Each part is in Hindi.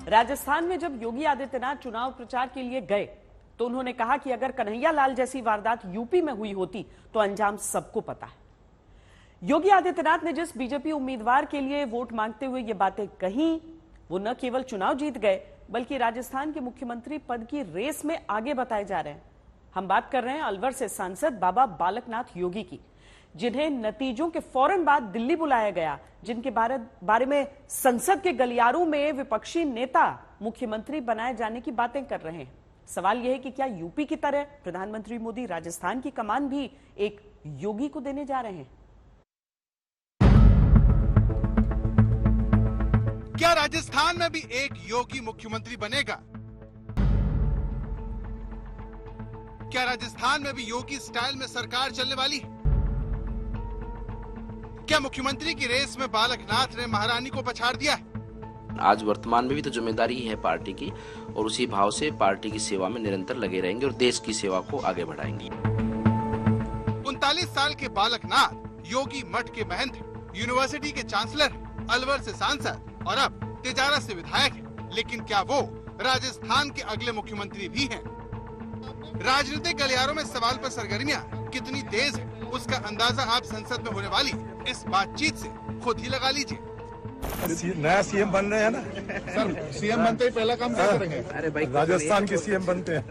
राजस्थान में जब योगी आदित्यनाथ चुनाव प्रचार के लिए गए तो उन्होंने कहा कि अगर कन्हैया लाल जैसी वारदात यूपी में हुई होती तो अंजाम सबको पता है। योगी आदित्यनाथ ने जिस बीजेपी उम्मीदवार के लिए वोट मांगते हुए ये बातें कही, वो न केवल चुनाव जीत गए बल्कि राजस्थान के मुख्यमंत्री पद की रेस में आगे बताए जा रहे हैं। हम बात कर रहे हैं अलवर से सांसद बाबा बालकनाथ योगी की, जिन्हें नतीजों के फौरन बाद दिल्ली बुलाया गया, जिनके बारे में संसद के गलियारों में विपक्षी नेता मुख्यमंत्री बनाए जाने की बातें कर रहे हैं। सवाल यह है कि क्या यूपी की तरह प्रधानमंत्री मोदी राजस्थान की कमान भी एक योगी को देने जा रहे हैं? क्या राजस्थान में भी एक योगी मुख्यमंत्री बनेगा? क्या राजस्थान में भी योगी स्टाइल में सरकार चलने वाली है? क्या मुख्यमंत्री की रेस में बालकनाथ ने महारानी को पछाड़ दिया है? आज वर्तमान में भी तो जिम्मेदारी है पार्टी की, और उसी भाव से पार्टी की सेवा में निरंतर लगे रहेंगे और देश की सेवा को आगे बढ़ाएंगे। 39 साल के बालकनाथ योगी मठ के महंत, यूनिवर्सिटी के चांसलर, अलवर से सांसद और अब तिजारा से विधायक है। लेकिन क्या वो राजस्थान के अगले मुख्यमंत्री भी हैं? राजनीतिक गलियारों में सवाल पर सरगर्मियां कितनी तेज है, उसका अंदाजा आप संसद में होने वाली इस बातचीत से खुद ही लगा लीजिए। नया सीएम बन रहे हैं ना सर, सीएम बनते ही पहला काम क्या करेंगे? अरे भाई, राजस्थान के सीएम बनते हैं।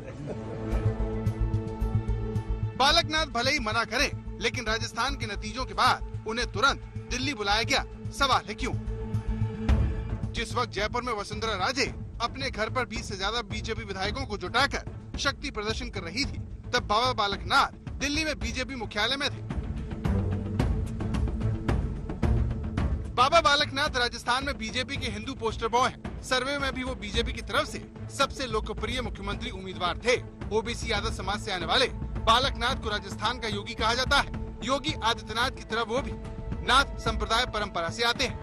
बालकनाथ भले ही मना करे, लेकिन राजस्थान के नतीजों के बाद उन्हें तुरंत दिल्ली बुलाया गया। सवाल है क्यों? जिस वक्त जयपुर में वसुंधरा राजे अपने घर पर 20 से ज्यादा बीजेपी विधायकों को जुटाकर शक्ति प्रदर्शन कर रही थी, तब बाबा बालकनाथ दिल्ली में बीजेपी मुख्यालय में थे। बाबा बालकनाथ राजस्थान में बीजेपी के हिंदू पोस्टर बॉय हैं। सर्वे में भी वो बीजेपी की तरफ से सबसे लोकप्रिय मुख्यमंत्री उम्मीदवार थे। ओबीसी यादव समाज से आने वाले बालकनाथ को राजस्थान का योगी कहा जाता है। योगी आदित्यनाथ की तरफ वो भी नाथ संप्रदाय परंपरा से आते हैं।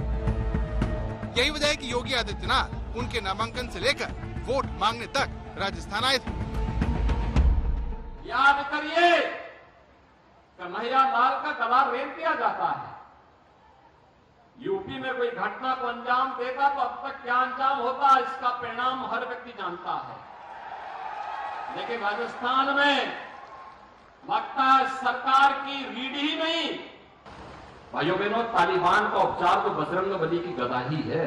यही वजह है कि योगी आदित्यनाथ उनके नामांकन से लेकर वोट मांगने तक राजस्थान आए थे। याद करिए, कन्हैया लाल का गला रेत दिया जाता है। यूपी में कोई घटना को अंजाम देगा तो अब तक क्या अंजाम होता है इसका परिणाम हर व्यक्ति जानता है। लेकिन राजस्थान में लगता है सरकार की रीढ़ ही नहीं। भाइयों बहनों, तालिबान का उपचार तो बजरंगबली की गदा ही है।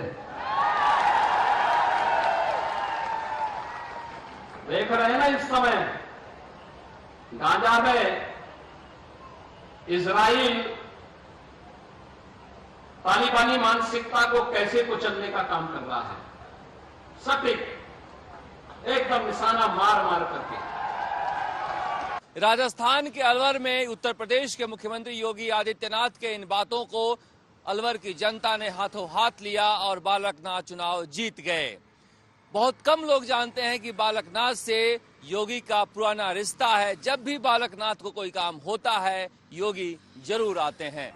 देख रहे हैं ना इस समय गाजा में इजराइल तालिबानी मानसिकता को कैसे कुचलने का काम कर रहा है। सटीक एकदम निशाना मार मार करके। राजस्थान के अलवर में उत्तर प्रदेश के मुख्यमंत्री योगी आदित्यनाथ के इन बातों को अलवर की जनता ने हाथों हाथ लिया और बालकनाथ चुनाव जीत गए। बहुत कम लोग जानते हैं कि बालकनाथ से योगी का पुराना रिश्ता है। जब भी बालकनाथ को कोई काम होता है, योगी जरूर आते हैं।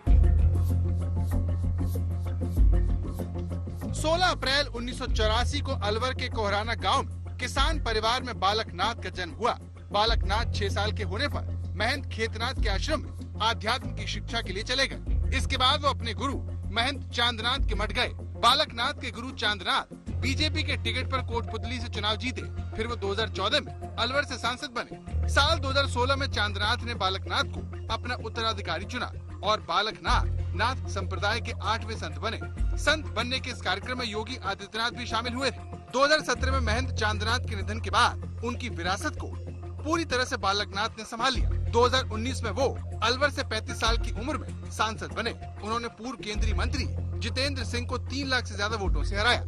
16 अप्रैल 1984 को अलवर के कोहराना गांव में किसान परिवार में बालकनाथ का जन्म हुआ। बालकनाथ 6 साल के होने पर महंत खेतनाथ के आश्रम में आध्यात्म की शिक्षा के लिए चले गए। इसके बाद वो अपने गुरु महंत चांदनाथ के मठ गए। बालकनाथ के गुरु चांदनाथ बीजेपी के टिकट पर कोटपुतली से चुनाव जीते। फिर वो 2014 में अलवर से सांसद बने। साल 2016 में चांदनाथ ने बालकनाथ को अपना उत्तराधिकारी चुना और बालकनाथ नाथ संप्रदाय के 8वें संत बने। संत बनने के इस कार्यक्रम में योगी आदित्यनाथ भी शामिल हुए थे। 2017 में महंत चांदनाथ के निधन के बाद उनकी विरासत को पूरी तरह से बालकनाथ ने संभाल लिया। 2019 में वो अलवर से 35 साल की उम्र में सांसद बने। उन्होंने पूर्व केंद्रीय मंत्री जितेंद्र सिंह को 3 लाख से ज्यादा वोटों से हराया।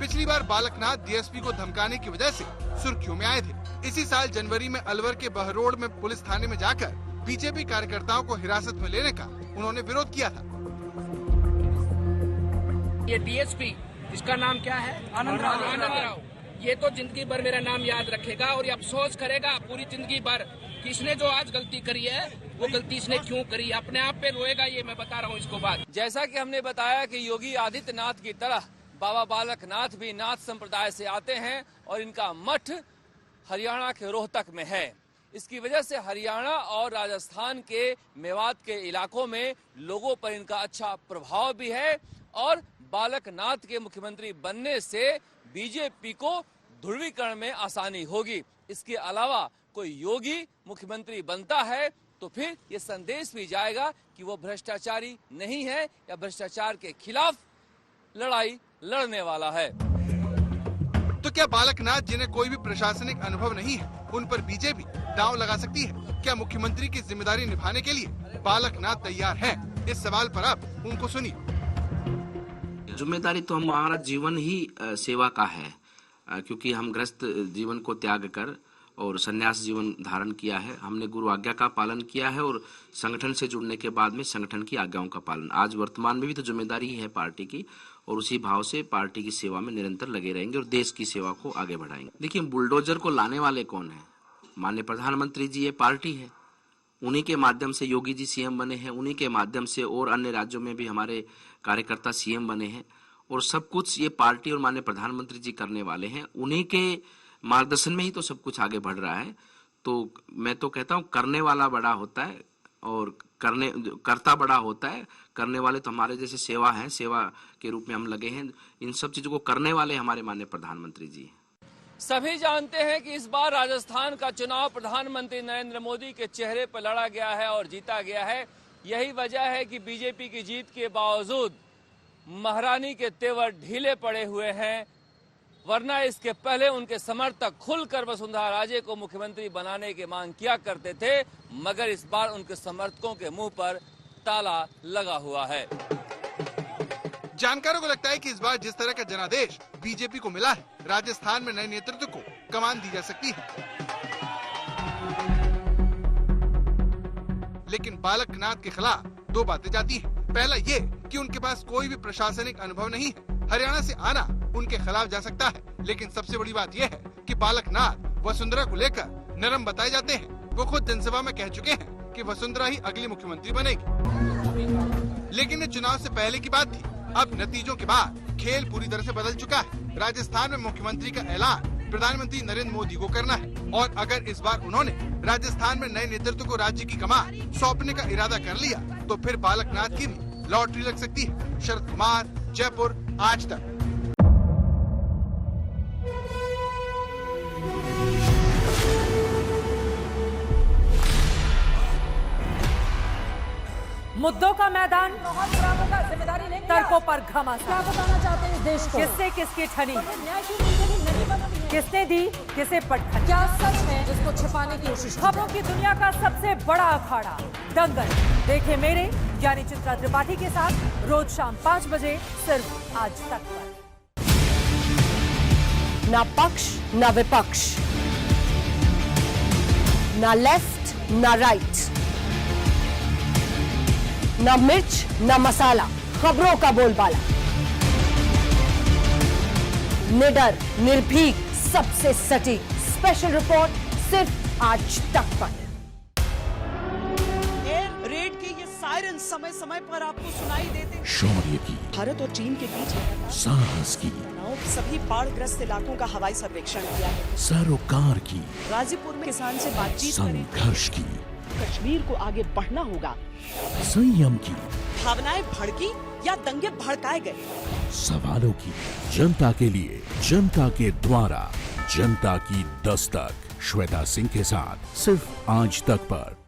पिछली बार बालकनाथ डीएसपी को धमकाने की वजह से सुर्खियों में आए थे। इसी साल जनवरी में अलवर के बहरोड में पुलिस थाने में जाकर बीजेपी कार्यकर्ताओं को हिरासत में लेने का उन्होंने विरोध किया था। ये डीएसपी, इसका नाम क्या है? आनंद राव। ये तो जिंदगी भर मेरा नाम याद रखेगा और ये अफसोस करेगा पूरी जिंदगी भर कि इसने जो आज गलती करी है वो गलती इसने क्यों करी। अपने आप पे रोएगा, ये मैं बता रहा हूँ इसको बात। जैसा कि हमने बताया कि योगी आदित्यनाथ की तरह बाबा बालकनाथ भी नाथ संप्रदाय से आते हैं और इनका मठ हरियाणा के रोहतक में है। इसकी वजह से हरियाणा और राजस्थान के मेवात के इलाकों में लोगों पर इनका अच्छा प्रभाव भी है और बालकनाथ के मुख्यमंत्री बनने से बीजेपी को ध्रुवीकरण में आसानी होगी। इसके अलावा कोई योगी मुख्यमंत्री बनता है तो फिर ये संदेश भी जाएगा कि वो भ्रष्टाचारी नहीं है या भ्रष्टाचार के खिलाफ लड़ाई लड़ने वाला है। तो क्या बालकनाथ, जिन्हें कोई भी प्रशासनिक अनुभव नहीं है, उन पर बीजेपी दांव लगा सकती है? क्या मुख्यमंत्री की जिम्मेदारी निभाने के लिए बालकनाथ तैयार हैं? इस सवाल पर आप उनको सुनिए। जिम्मेदारी तो हमारा जीवन ही सेवा का है, क्योंकि हम ग्रस्त जीवन को त्याग कर और संन्यास जीवन धारण किया है। हमने गुरु आज्ञा का पालन किया है और संगठन से जुड़ने के बाद में संगठन की आज्ञाओं का पालन। आज वर्तमान में भी तो जिम्मेदारी ही है पार्टी की, और उसी भाव से पार्टी की सेवा में निरंतर लगे रहेंगे और देश की सेवा को आगे बढ़ाएंगे। देखिए, बुलडोजर को लाने वाले कौन है? माननीय प्रधानमंत्री जी, ये पार्टी है। उन्हीं के माध्यम से योगी जी सीएम बने हैं, उन्हीं के माध्यम से और अन्य राज्यों में भी हमारे कार्यकर्ता सीएम बने हैं, और सब कुछ ये पार्टी और माननीय प्रधानमंत्री जी करने वाले हैं। उन्हीं के मार्गदर्शन में ही तो सब कुछ आगे बढ़ रहा है। तो मैं तो कहता हूँ, करने वाला बड़ा होता है और करता बड़ा होता है। करने वाले तो हमारे जैसे सेवा है, सेवा के रूप में हम लगे हैं। इन सब चीजों को करने वाले हमारे माननीय प्रधानमंत्री जी हैं। सभी जानते हैं कि इस बार राजस्थान का चुनाव प्रधानमंत्री नरेंद्र मोदी के चेहरे पर लड़ा गया है और जीता गया है। यही वजह है कि बीजेपी की जीत के बावजूद महारानी के तेवर ढीले पड़े हुए हैं, वरना इसके पहले उनके समर्थक खुलकर वसुंधरा राजे को मुख्यमंत्री बनाने की मांग किया करते थे, मगर इस बार उनके समर्थकों के मुंह पर ताला लगा हुआ है। जानकारों को लगता है कि इस बार जिस तरह का जनादेश बीजेपी को मिला है, राजस्थान में नए नेतृत्व को कमान दी जा सकती है। लेकिन बालकनाथ के खिलाफ दो बातें जाती हैं। पहला ये कि उनके पास कोई भी प्रशासनिक अनुभव नहीं है। हरियाणा से आना उनके खिलाफ जा सकता है। लेकिन सबसे बड़ी बात यह है कि बालकनाथ वसुंधरा को लेकर नरम बताए जाते हैं। वो खुद जनसभा में कह चुके हैं कि वसुंधरा ही अगली मुख्यमंत्री बनेगी। लेकिन ये चुनाव से पहले की बात थी। अब नतीजों के बाद खेल पूरी तरह से बदल चुका है। राजस्थान में मुख्यमंत्री का ऐलान प्रधानमंत्री नरेंद्र मोदी को करना है, और अगर इस बार उन्होंने राजस्थान में नए नेतृत्व को राज्य की कमान सौंपने का इरादा कर लिया तो फिर बालकनाथ की भी लॉटरी लग सकती है। शरद कुमार, जयपुर, आज तक। मुद्दों का मैदान, तर्कों पर घमासान। क्या बताना चाहते हैं इस देश को? किससे किसकी ठनी, किसने दी किसे पटखनी, क्या सच है जिसको छिपाने की कोशिश? खबरों की दुनिया का सबसे बड़ा अखाड़ा दंगल देखे मेरे यानी चित्रा त्रिपाठी के साथ रोज शाम 5 बजे सिर्फ आज तक पर। ना पक्ष ना विपक्ष, ना लेफ्ट ना राइट, ना मिर्च ना मसाला, खबरों का बोलबाला। निडर, निर्भीक, सबसे सटीक स्पेशल रिपोर्ट सिर्फ आज तक पर। एयर रेड के ये सायरन समय समय पर आपको सुनाई देते हैं। शौर्य की, भारत और चीन के बीच साहस की, सभी बाढ़ग्रस्त इलाकों का हवाई सर्वेक्षण किया है। सरोकार की, गाजीपुर में किसान से बातचीत करें। संघर्ष की, कश्मीर को आगे बढ़ना होगा। संयम की, भावनाएं भड़की या दंगे भड़काए गए। सवालों की, जनता के लिए, जनता के द्वारा, जनता की दस्तक। श्वेता सिंह के साथ सिर्फ आज तक पर।